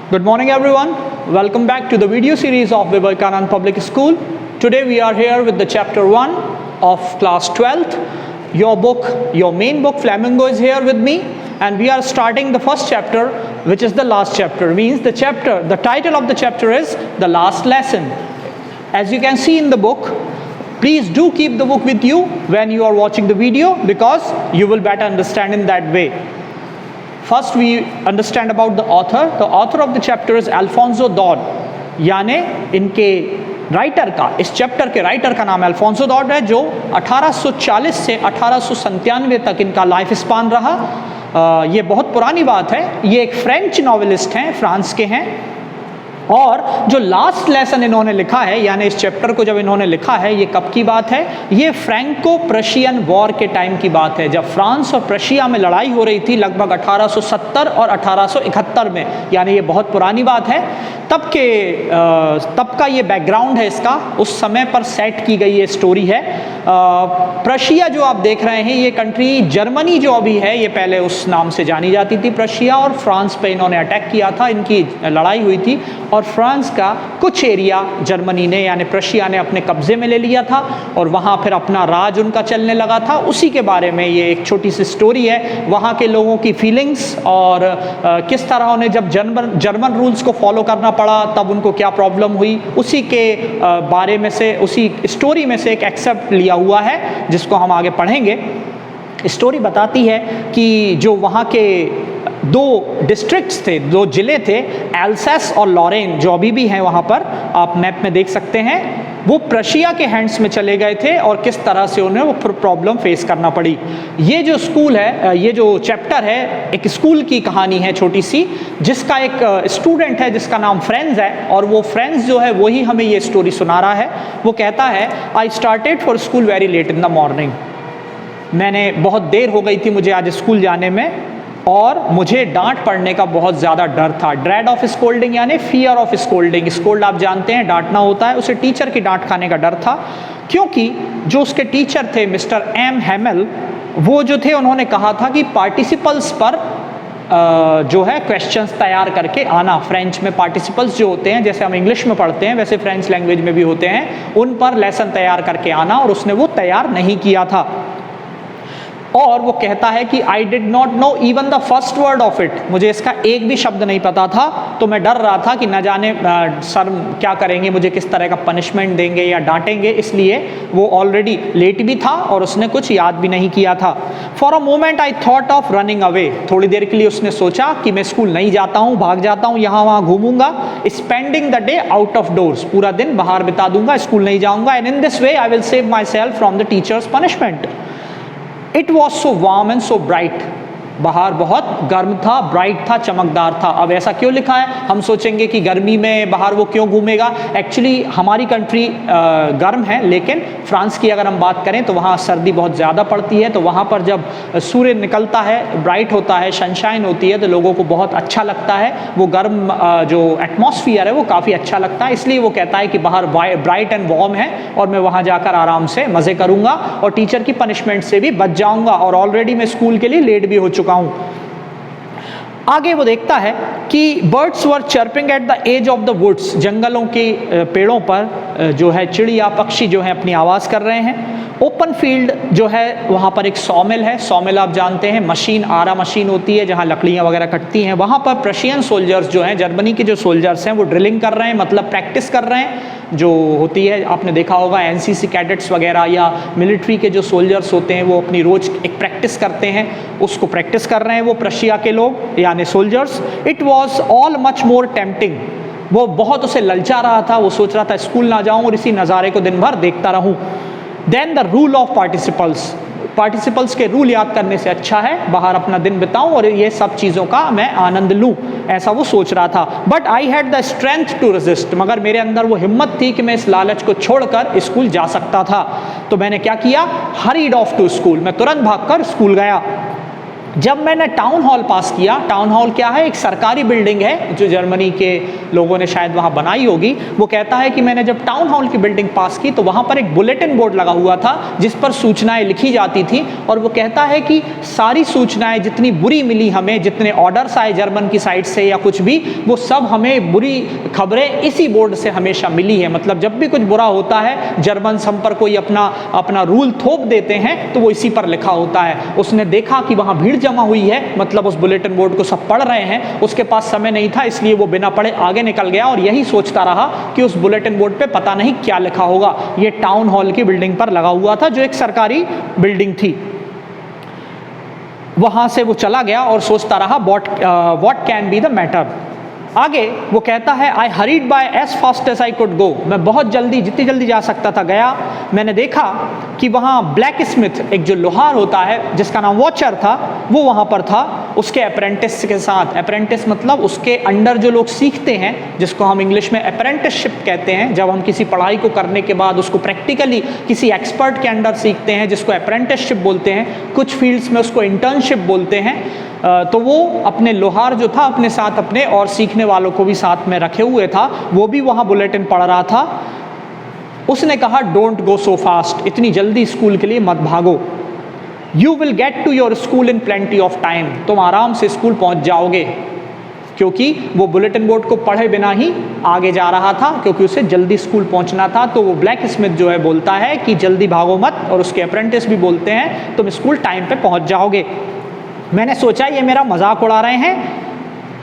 Good morning everyone. Welcome back to the video series of Vivekanand Public School. Today we are here with the chapter 1 of class 12th. Your main book Flamingo is here with me, and we are starting the first chapter, which is the last chapter. Means the title of the chapter is The Last Lesson. As you can see in the book, please do keep the book with you when you are watching the video, because you will better understand in that way. First we understand about the author. The author of the chapter is Alfonso Dord. यानी इनके writer का, इस chapter के writer का नाम Alfonso दॉर्ड है, जो 1840 से 1897 तक इनका लाइफ स्पान रहा। ये बहुत पुरानी बात है। ये एक फ्रेंच नॉवेलिस्ट हैं, फ्रांस के हैं। और जो लास्ट लेसन इन्होंने लिखा है, यानी इस चैप्टर को जब इन्होंने लिखा है, ये कब की बात है? ये फ्रैंको प्रशियन वॉर के टाइम की बात है, जब फ्रांस और प्रशिया में लड़ाई हो रही थी, लगभग 1870 और 1871 में। यानी ये बहुत पुरानी बात है। तब का ये बैकग्राउंड है इसका, उस समय पर सेट की गई ये स्टोरी है। प्रशिया जो आप देख रहे हैं, ये कंट्री जर्मनी जो अभी है, ये पहले उस नाम से जानी जाती थी प्रशिया, और फ्रांस पे इन्होंने अटैक किया था, इनकी लड़ाई हुई थी, और फ्रांस का कुछ एरिया जर्मनी ने यानी प्रशिया ने अपने कब्जे में ले लिया था, और वहाँ फिर अपना राज उनका चलने लगा था। उसी के बारे में ये एक छोटी सी स्टोरी है, वहाँ के लोगों की फीलिंग्स, और किस तरह उन्हें जब जर्मन रूल्स को फॉलो करना पड़ा तब उनको क्या प्रॉब्लम हुई, उसी के बारे में से, उसी स्टोरी में से एक एक्सेप्ट लिया हुआ है, जिसको हम आगे पढ़ेंगे। स्टोरी बताती है कि जो वहाँ के दो डिस्ट्रिक्ट्स थे, दो ज़िले थे, एल्सेस और लॉरेन, जो अभी भी हैं वहाँ पर, आप मैप में देख सकते हैं, वो प्रशिया के हैंड्स में चले गए थे, और किस तरह से उन्हें वो प्रॉब्लम फेस करना पड़ी। ये जो स्कूल है, ये जो चैप्टर है, एक स्कूल की कहानी है छोटी सी, जिसका एक स्टूडेंट है जिसका नाम फ्रेंड्स है, और वो फ्रेंड्स जो है वही हमें ये स्टोरी सुना रहा है। वो कहता है, I started for school very late in the morning. मैंने बहुत देर हो गई थी मुझे आज स्कूल जाने में, और मुझे डांट पड़ने का बहुत ज़्यादा डर था। ड्रेड ऑफ स्कोल्डिंग यानी फियर ऑफ स्कोल्डिंग। स्कोल्ड आप जानते हैं, डांटना होता है। उसे टीचर की डांट खाने का डर था, क्योंकि जो उसके टीचर थे मिस्टर एम हैमेल, वो जो थे उन्होंने कहा था कि पार्टिसिपल्स पर जो है क्वेश्चंस तैयार करके आना। फ्रेंच में पार्टिसिपल्स जो होते हैं, जैसे हम इंग्लिश में पढ़ते हैं वैसे फ्रेंच लैंग्वेज में भी होते हैं, उन पर लेसन तैयार करके आना, और उसने वो तैयार नहीं किया था। और वो कहता है कि I did not know even the first word of it. मुझे इसका एक भी शब्द नहीं पता था, तो मैं डर रहा था कि न जाने सर क्या करेंगे, मुझे किस तरह का पनिशमेंट देंगे या डांटेंगे, इसलिए वो ऑलरेडी लेट भी था और उसने कुछ याद भी नहीं किया था। For a moment I thought of running away. थोड़ी देर के लिए उसने सोचा कि मैं स्कूल नहीं जाता हूँ, भाग जाता हूँ, यहाँ वहाँ घूमूंगा। Spending the day out of doors, पूरा दिन बाहर बिता दूंगा, स्कूल नहीं जाऊंगा। And in this way I will save my self from the teachers punishment. It was so warm and so bright. बाहर बहुत गर्म था, ब्राइट था, चमकदार था। अब ऐसा क्यों लिखा है? हम सोचेंगे कि गर्मी में बाहर वो क्यों घूमेगा। एक्चुअली हमारी कंट्री गर्म है, लेकिन फ्रांस की अगर हम बात करें तो वहाँ सर्दी बहुत ज़्यादा पड़ती है। तो वहाँ पर जब सूर्य निकलता है, ब्राइट होता है, सनशाइन होती है, तो लोगों को बहुत अच्छा लगता है। वो गर्म जो एटमॉस्फियर है वो काफ़ी अच्छा लगता है। इसलिए वो कहता है कि बाहर ब्राइट एंड वार्म है, और मैं वहाँ जाकर आराम से मज़े करूँगा और टीचर की पनिशमेंट से भी बच जाऊँगा, और ऑलरेडी मैं स्कूल के लिए लेट भी हो चुका हूँ। आगे वो देखता है कि birds were chirping at the edge of the woods. जंगलों के पेड़ों पर जो है चिड़िया पक्षी जो है अपनी आवाज़ कर रहे हैं। ओपन फील्ड जो है वहाँ पर एक सॉमिल है। सॉमिल आप जानते हैं, मशीन, आरा मशीन होती है जहाँ लकड़ियाँ वगैरह कटती हैं। वहाँ पर प्रशियन सोल्जर्स जो हैं, जर्मनी के जो सोल्जर्स हैं, वो ड्रिलिंग कर रहे हैं, मतलब प्रैक्टिस कर रहे हैं। जो होती है, आपने देखा होगा एनसीसी कैडेट्स वगैरह या मिलिट्री के जो सोल्जर्स होते हैं, वो अपनी रोज़ एक प्रैक्टिस करते हैं, उसको प्रैक्टिस कर रहे हैं वो प्रशिया के लोग यानी soldiers. It was all much more tempting. वो बहुत उसे ललचा रहा था, वो सोच रहा था स्कूल ना जाऊँ और इसी नज़ारे को दिन भर देखता रहूँ। Then the rule of participles के रूल याद करने से अच्छा है बाहर अपना दिन बिताऊं और ये सब चीज़ों का मैं आनंद लूं, ऐसा वो सोच रहा था। But I had the strength to resist. मगर मेरे अंदर वो हिम्मत थी कि मैं इस लालच को छोड़कर स्कूल जा सकता था। तो मैंने क्या किया? Hurried off to school. मैं तुरंत भागकर स्कूल गया। जब मैंने टाउन हॉल पास किया, टाउन हॉल क्या है, एक सरकारी बिल्डिंग है जो जर्मनी के लोगों ने शायद वहाँ बनाई होगी। वो कहता है कि मैंने जब टाउन हॉल की बिल्डिंग पास की तो वहाँ पर एक बुलेटिन बोर्ड लगा हुआ था जिस पर सूचनाएं लिखी जाती थी, और वो कहता है कि सारी सूचनाएं जितनी बुरी मिली हमें, जितने ऑर्डर्स आए जर्मन की साइड से या कुछ भी, वो सब हमें बुरी खबरें इसी बोर्ड से हमेशा मिली है। मतलब जब भी कुछ बुरा होता है जर्मन हम पर कोई अपना रूल थोप देते हैं तो वो इसी पर लिखा होता है। उसने देखा कि वहाँ भीड़ जमा हुई है, मतलब उस बुलेटिन बोर्ड को सब पढ़ रहे हैं, उसके पास समय नहीं था इसलिए वो बिना पढ़े आगे निकल गया और यही सोचता रहा कि उस बुलेटिन बोर्ड पे पता नहीं क्या लिखा होगा। ये टाउन हॉल की बिल्डिंग पर लगा हुआ था जो एक सरकारी बिल्डिंग थी। वहां से वो चला गया और सोचता रहा what can be the matter. आगे वो कहता है I hurried by as fast as I could go, मैं बहुत जल्दी, जितनी जल्दी जा सकता था गया। मैंने देखा कि वहाँ ब्लैक स्मिथ, एक जो लोहार होता है जिसका नाम वॉचर था, वो वहाँ पर था उसके अप्रेंटिस के साथ। अप्रेंटिस मतलब उसके अंडर जो लोग सीखते हैं, जिसको हम इंग्लिश में अप्रेंटिसशिप कहते हैं। जब हम किसी पढ़ाई को करने के बाद उसको प्रैक्टिकली किसी एक्सपर्ट के अंडर सीखते हैं, जिसको अप्रेंटिसशिप बोलते हैं, कुछ फील्ड्स में उसको इंटर्नशिप बोलते हैं। तो वो अपने लोहार जो था अपने साथ अपने और सीखने वालों को भी साथ में रखे हुए था, वो भी वहाँ बुलेटिन पढ़ रहा था। उसने कहा डोंट गो सो फास्ट, इतनी जल्दी स्कूल के लिए मत भागो। You will get to your school in plenty of time, तुम आराम से स्कूल पहुँच जाओगे। क्योंकि वो बुलेटिन बोर्ड को पढ़े बिना ही आगे जा रहा था, क्योंकि उसे जल्दी स्कूल पहुंचना था। तो वो ब्लैक स्मिथ जो है बोलता है कि जल्दी भागो मत, और उसके अप्रेंटिस भी बोलते हैं तुम स्कूल टाइम पे पहुंच जाओगे। मैंने सोचा ये मेरा मजाक उड़ा रहे हैं,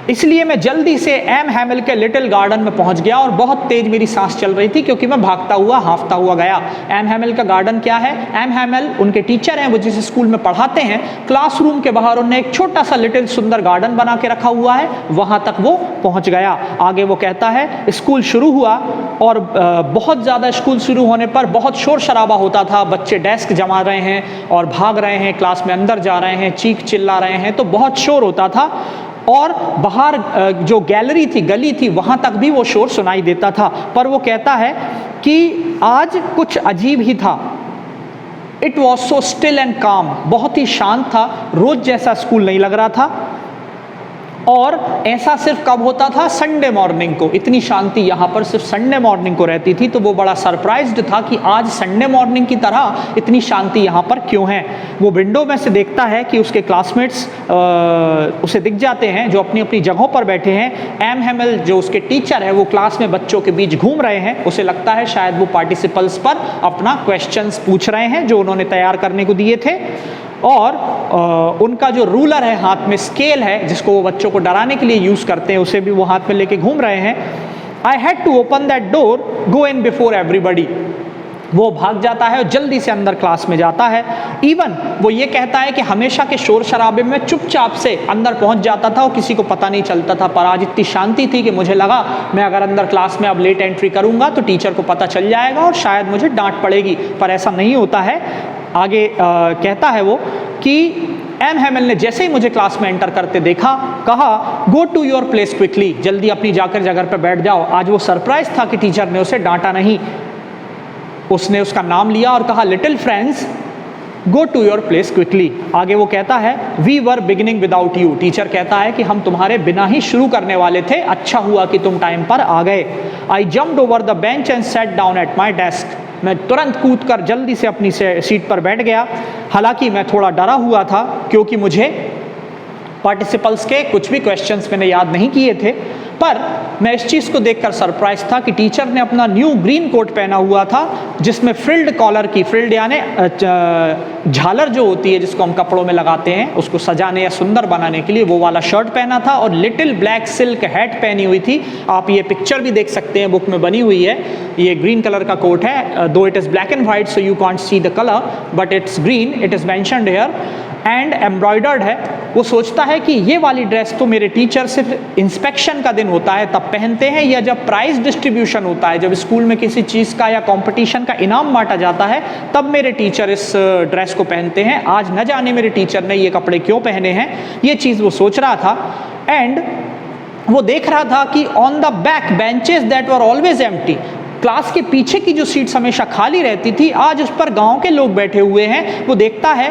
इसलिए मैं जल्दी से एम हैमिल के लिटिल गार्डन में पहुंच गया और बहुत तेज मेरी सांस चल रही थी क्योंकि मैं भागता हुआ हाँफता हुआ गया। एम हैमिल का गार्डन क्या है? एम हैमिल उनके टीचर हैं, वो जिस स्कूल में पढ़ाते हैं, क्लासरूम के बाहर उन्होंने एक छोटा सा लिटिल सुंदर गार्डन बना के रखा हुआ है, वहां तक वो पहुंच गया। आगे वो कहता है स्कूल शुरू हुआ और बहुत ज़्यादा स्कूल शुरू होने पर बहुत शोर शराबा होता था, बच्चे डेस्क जमा रहे हैं और भाग रहे हैं, क्लास में अंदर जा रहे हैं, चीख चिल्ला रहे हैं, तो बहुत शोर होता था। और बाहर जो गैलरी थी, गली थी, वहाँ तक भी वो शोर सुनाई देता था। पर वो कहता है कि आज कुछ अजीब ही था। It was so still and काम, बहुत ही शांत था, रोज जैसा स्कूल नहीं लग रहा था। और ऐसा सिर्फ कब होता था? संडे मॉर्निंग को। इतनी शांति यहाँ पर सिर्फ संडे मॉर्निंग को रहती थी। तो वो बड़ा सरप्राइज्ड था कि आज संडे मॉर्निंग की तरह इतनी शांति यहाँ पर क्यों है। वो विंडो में से देखता है कि उसके क्लासमेट्स उसे दिख जाते हैं जो अपनी अपनी जगहों पर बैठे हैं। एम हैमिल जो उसके टीचर है वो क्लास में बच्चों के बीच घूम रहे हैं। उसे लगता है शायद वो पार्टिसिपल्स पर अपना क्वेश्चंस पूछ रहे हैं जो उन्होंने तैयार करने को दिए थे। और उनका जो रूलर है हाथ में, स्केल है जिसको वो बच्चों को डराने के लिए यूज़ करते हैं, उसे भी वो हाथ में लेके घूम रहे हैं। I had to open that door, go in before everybody. वो भाग जाता है और जल्दी से अंदर क्लास में जाता है। इवन वो ये कहता है कि हमेशा के शोर शराबे में चुपचाप से अंदर पहुंच जाता था और किसी को पता नहीं चलता था। पर आज इतनी शांति थी कि मुझे लगा मैं अगर अंदर क्लास में अब लेट एंट्री करूंगा तो टीचर को पता चल जाएगा और शायद मुझे डांट पड़ेगी, पर ऐसा नहीं होता है। आगे कहता है वो कि एम हैमिल ने जैसे ही मुझे क्लास में एंटर करते देखा, कहा go to your place quickly, जल्दी अपनी जाकर जगह पर बैठ जाओ। आज वो सरप्राइज था कि टीचर ने उसे डांटा नहीं। उसने उसका नाम लिया और कहा little friends go to your place quickly. आगे वो कहता है we were beginning without you, teacher कहता है कि हम तुम्हारे बिना ही शुरू करने वाले थे, अच्छा हुआ कि तुम टाइम पर आ गए। आई jumped over the bench and sat down at my desk, मैं तुरंत कूदकर जल्दी से अपनी सीट पर बैठ गया। हालांकि मैं थोड़ा डरा हुआ था क्योंकि मुझे पार्टिसिपल्स के कुछ भी क्वेश्चंस मैंने याद नहीं किए थे, पर मैं इस चीज़ को देखकर सरप्राइज था कि टीचर ने अपना न्यू ग्रीन कोट पहना हुआ था जिसमें फ्रिल्ड कॉलर की, फ्रिल्ड यानी झालर जो होती है जिसको हम कपड़ों में लगाते हैं उसको सजाने या सुंदर बनाने के लिए, वो वाला शर्ट पहना था और लिटिल ब्लैक सिल्क हैट पहनी हुई थी। आप ये पिक्चर भी देख सकते हैं, बुक में बनी हुई है। ये ग्रीन कलर का कोट है, दो it is black and white so you can't see the colour but it's green, it is mentioned here and embroidered है। वो सोचता है कि ये वाली ड्रेस तो मेरे टीचर सिर्फ इंस्पेक्शन का दिन होता है तब पहनते हैं, या जब प्राइज डिस्ट्रीब्यूशन होता है, जब स्कूल में किसी चीज़ का या कंपटीशन का इनाम बांटा जाता है, तब मेरे टीचर इस ड्रेस को पहनते हैं। आज न जाने मेरे टीचर ने ये कपड़े क्यों पहने हैं, ये चीज़ वो सोच रहा था। एंड वो देख रहा था कि on the back benches that were always empty, class के पीछे की जो सीट्स हमेशा खाली रहती थी, आज उस पर गांव के लोग बैठे हुए हैं। वो देखता है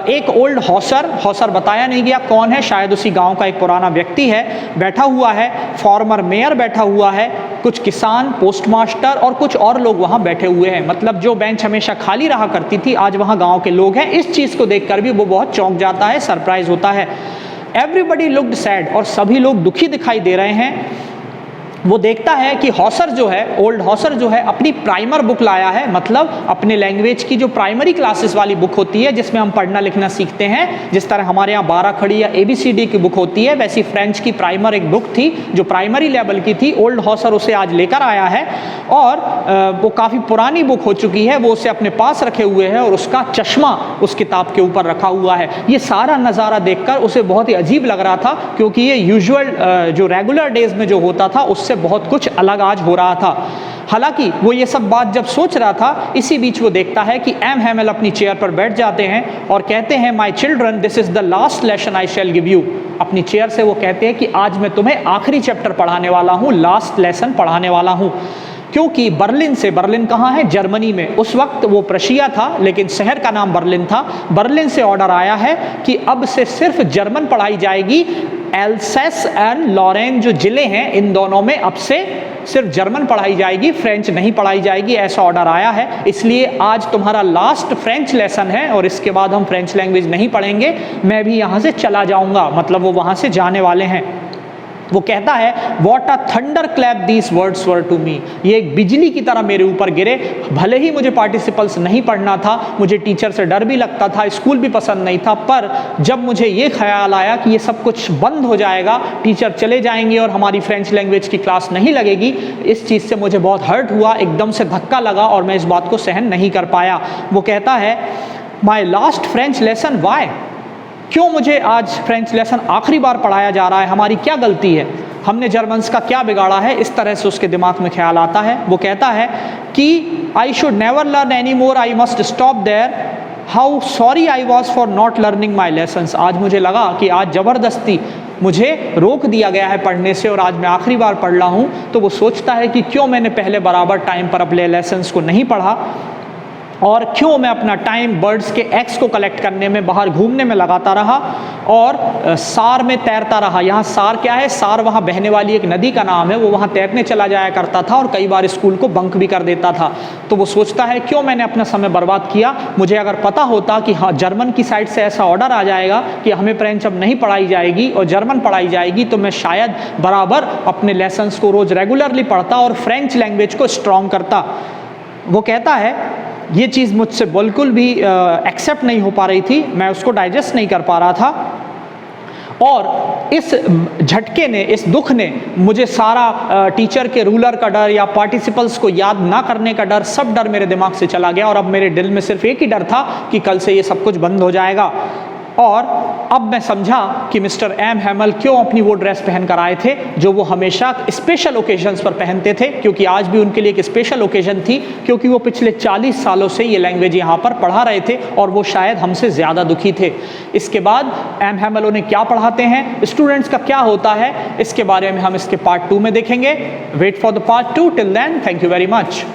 एक ओल्ड हॉसर बताया नहीं गया कौन है, शायद उसी गांव का एक पुराना व्यक्ति है, बैठा हुआ है। फॉर्मर मेयर बैठा हुआ है, कुछ किसान, पोस्टमास्टर और कुछ और लोग वहां बैठे हुए हैं। मतलब जो बेंच हमेशा खाली रहा करती थी, आज वहां गांव के लोग हैं। इस चीज को देखकर भी वो बहुत चौंक जाता है, सरप्राइज होता है। एवरीबडी लुक्ड सैड, और सभी लोग दुखी दिखाई दे रहे हैं। वो देखता है कि हॉसर जो है, ओल्ड हॉसर जो है, अपनी प्राइमर बुक लाया है, मतलब अपने लैंग्वेज की जो प्राइमरी क्लासेस वाली बुक होती है जिसमें हम पढ़ना लिखना सीखते हैं। जिस तरह हमारे यहाँ 12 खड़ी या ABCD की बुक होती है, वैसी फ्रेंच की प्राइमर एक बुक थी जो प्राइमरी लेवल की थी। ओल्ड हॉसर उसे आज लेकर आया है और वो काफ़ी पुरानी बुक हो चुकी है। वो उसे अपने पास रखे हुए है और उसका चश्मा उस किताब के ऊपर रखा हुआ है। ये सारा नज़ारा देखकर उसे बहुत ही अजीब लग रहा था, क्योंकि ये यूजुअल जो रेगुलर डेज में जो होता था उससे बहुत कुछ अलग आज हो रहा था। हालांकि वो ये सब बात जब सोच रहा था, इसी बीच वो देखता है कि एम हैमेल अपनी चेयर पर बैठ जाते हैं और कहते हैं, my children, this is the last lesson I shell give you. अपनी चेयर से वो कहते हैं कि आज मैं तुम्हें आखिरी चैप्टर पढ़ाने वाला हूँ, लास्ट लेसन पढ़ाने वाला हूँ। क्योंकि बर्लिन कहाँ है? जर्मनी में। उस वक्त वो प्रशिया था लेकिन शहर का नाम बर्लिन था। बर्लिन से ऑर्डर आया है कि अब से सिर्फ जर्मन पढ़ाई जाएगी। एल्सेस एंड लॉरेन जो जिले हैं, इन दोनों में अब से सिर्फ जर्मन पढ़ाई जाएगी, फ्रेंच नहीं पढ़ाई जाएगी, ऐसा ऑर्डर आया है। इसलिए आज तुम्हारा लास्ट फ्रेंच लेसन है और इसके बाद हम फ्रेंच लैंग्वेज नहीं पढ़ेंगे, मैं भी यहाँ से चला जाऊँगा। मतलब वो वहाँ से जाने वाले हैं। वो कहता है, what a thunder clap these words were to me. ये एक बिजली की तरह मेरे ऊपर गिरे। भले ही मुझे पार्टिसिपल्स नहीं पढ़ना था, मुझे टीचर से डर भी लगता था, स्कूल भी पसंद नहीं था, पर जब मुझे ये ख्याल आया कि ये सब कुछ बंद हो जाएगा, टीचर चले जाएंगे और हमारी फ्रेंच लैंग्वेज की क्लास नहीं लगेगी, इस चीज़ से मुझे बहुत हर्ट हुआ, एकदम से धक्का लगा और मैं इस बात को सहन नहीं कर पाया। वो कहता है, my last French lesson why. क्यों मुझे आज फ्रेंच लेसन आखिरी बार पढ़ाया जा रहा है? हमारी क्या गलती है? हमने जर्मन्स का क्या बिगाड़ा है? इस तरह से उसके दिमाग में ख्याल आता है। वो कहता है कि I should never learn any more, I must stop there, how sorry I was for not learning my lessons. आज मुझे लगा कि आज ज़बरदस्ती मुझे रोक दिया गया है पढ़ने से और आज मैं आखिरी बार पढ़ रहा हूँ। तो वो सोचता है कि क्यों मैंने पहले बराबर टाइम पर अपने लेसन्स को नहीं पढ़ा और क्यों मैं अपना टाइम बर्ड्स के एग्स को कलेक्ट करने में, बाहर घूमने में लगाता रहा और सार में तैरता रहा। यहाँ सार क्या है? सार वहाँ बहने वाली एक नदी का नाम है। वो वहाँ तैरने चला जाया करता था और कई बार स्कूल को बंक भी कर देता था। तो वो सोचता है, क्यों मैंने अपना समय बर्बाद किया? मुझे अगर पता होता कि हाँ, जर्मन की साइड से ऐसा ऑर्डर आ जाएगा कि हमें फ्रेंच अब नहीं पढ़ाई जाएगी और जर्मन पढ़ाई जाएगी, तो मैं शायद बराबर अपने लेसन्स को रोज़ रेगुलरली पढ़ता और फ्रेंच लैंग्वेज को स्ट्रॉन्ग करता। वो कहता है, ये चीज़ मुझसे बिल्कुल भी एक्सेप्ट नहीं हो पा रही थी, मैं उसको डाइजेस्ट नहीं कर पा रहा था। और इस झटके ने, इस दुख ने मुझे सारा टीचर के रूलर का डर या पार्टिसिपल्स को याद ना करने का डर, सब डर मेरे दिमाग से चला गया और अब मेरे दिल में सिर्फ एक ही डर था कि कल से ये सब कुछ बंद हो जाएगा। और अब मैं समझा कि मिस्टर एम हैमल क्यों अपनी वो ड्रेस पहन कर आए थे जो वो हमेशा स्पेशल ओकेजन्स पर पहनते थे, क्योंकि आज भी उनके लिए एक स्पेशल ओकेजन थी, क्योंकि वो पिछले 40 सालों से ये लैंग्वेज यहाँ पर पढ़ा रहे थे और वो शायद हमसे ज़्यादा दुखी थे। इसके बाद एम हैमल उन्हें क्या पढ़ाते हैं, स्टूडेंट्स का क्या होता है, इसके बारे में हम इसके पार्ट 2 में देखेंगे। Wait for the part 2। Till then, thank you very much.